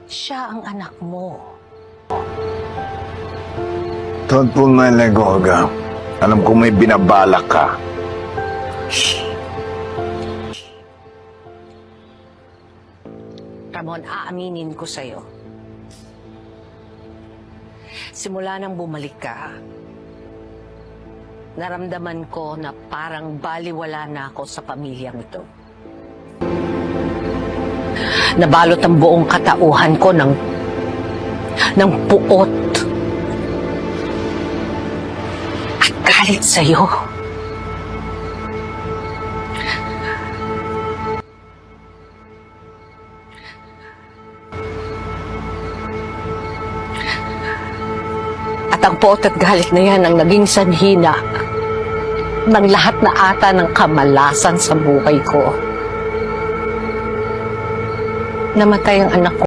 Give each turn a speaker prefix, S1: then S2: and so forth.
S1: Siya ang anak mo.
S2: Don't pull my leg, Olga. Alam ko may binabalak ka.
S1: Ramon, aaminin ko sa'yo. Simula nang bumalik ka, naramdaman ko na parang baliwala na ako sa pamilyang ito. Nabalot ang buong katauhan ko ng puot at galit sa'yo. At ang puot at galit na yan ang naging sanhina ng lahat na ata ng kamalasan sa buhay ko. Namatay ang anak ko.